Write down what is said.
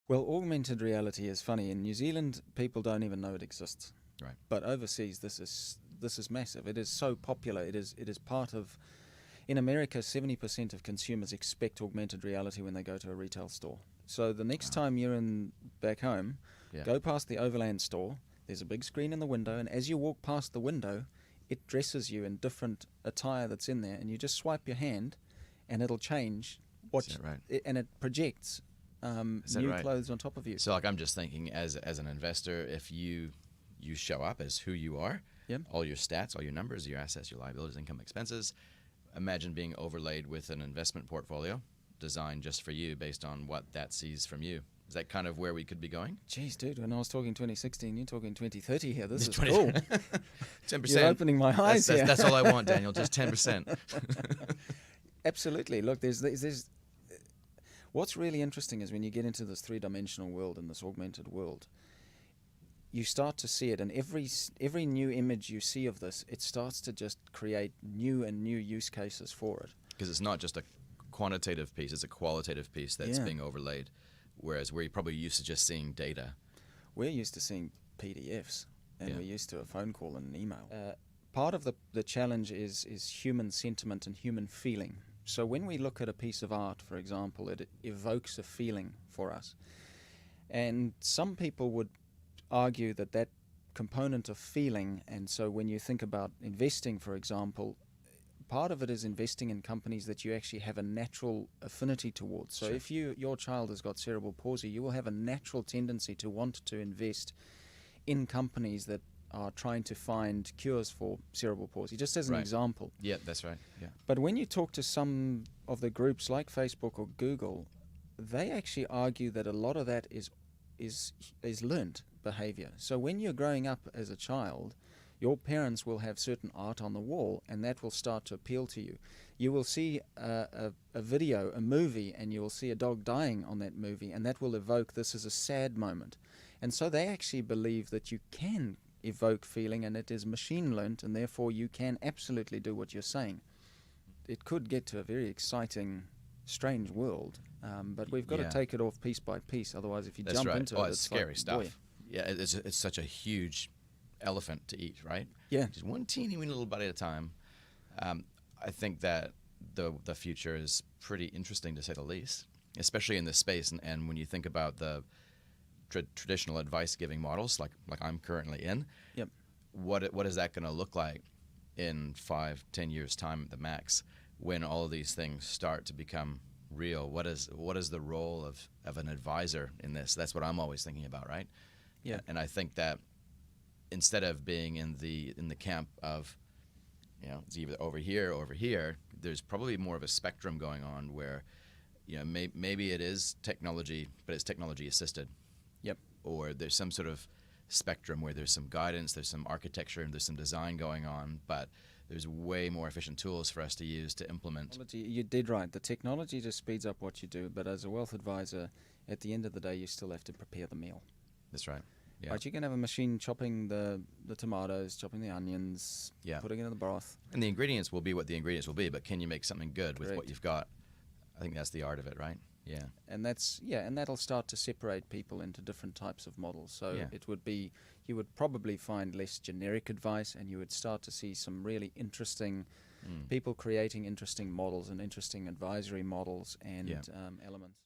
Well, augmented reality is funny. In New Zealand, people don't even know it exists. Right. But overseas, this is massive. It is so popular. It is part of. In America, 70% of consumers expect augmented reality when they go to a retail store. So the next time you're back home, go past the Overland store. There's a big screen in the window, and as you walk past the window, it dresses you in different attire that's in there, and you just swipe your hand, and it'll change and it projects new clothes on top of you. So, like, I'm just thinking, as an investor, if you show up as who you are, all your stats, all your numbers, your assets, your liabilities, income, expenses, imagine being overlaid with an investment portfolio designed just for you based on what that sees from you. Is that kind of where we could be going? Jeez, dude, when I was talking 2016, you're talking 2030 here. This is cool. 10%. You're opening my eyes here. That's all I want, Daniel, just 10%. Absolutely. Look, there's what's really interesting is when you get into this three-dimensional world and this augmented world, you start to see it, and every new image you see of this, it starts to just create new and new use cases for it. Because it's not just a quantitative piece, it's a qualitative piece that's being overlaid, whereas we're probably used to just seeing data. We're used to seeing PDFs, and we're used to a phone call and an email. Part of the challenge is human sentiment and human feeling. So when we look at a piece of art, for example, it evokes a feeling for us. And some people would argue that component of feeling, and so when you think about investing, for example, part of it is investing in companies that you actually have a natural affinity towards. So if your child has got cerebral palsy, you will have a natural tendency to want to invest in companies that are trying to find cures for cerebral palsy, just as an example. Yeah, that's right. Yeah. But when you talk to some of the groups like Facebook or Google, they actually argue that a lot of that is learned behavior. So when you're growing up as a child, your parents will have certain art on the wall, and that will start to appeal to you. You will see a video, a movie, and you will see a dog dying on that movie, and that will evoke this as a sad moment. And so they actually believe that you can evoke feeling, and it is machine learnt, and therefore you can absolutely do what you're saying. It could get to a very exciting, strange world, but we've got to take it off piece by piece. Otherwise, if you jump into it, it's scary stuff. Boy. Yeah, it's such a huge elephant to eat, right? Yeah, just one teeny weeny little bite at a time. I think that the future is pretty interesting, to say the least, especially in this space. And when you think about the traditional advice giving models, like I'm currently in, what is that going to look like in 5-10 years time at the max, when all of these things start to become real? What is the role of an advisor in this? That's what I'm always thinking about, right? Yeah. And I think that instead of being in the camp of, it's either over here or over here, there's probably more of a spectrum going on where, maybe it is technology, but it's technology assisted. Yep. Or there's some sort of spectrum where there's some guidance, there's some architecture, and there's some design going on, but there's way more efficient tools for us to use to implement. You did right. The technology just speeds up what you do, but as a wealth advisor, at the end of the day, you still have to prepare the meal. That's right. Yeah. Right, you can have a machine chopping the tomatoes, chopping the onions, putting it in the broth. And the ingredients will be what the ingredients will be, but can you make something good with Correct. what you've got? I think that's the art of it, right? Yeah. And that'll start to separate people into different types of models. So you would probably find less generic advice, and you would start to see some really interesting people creating interesting models and interesting advisory models and elements.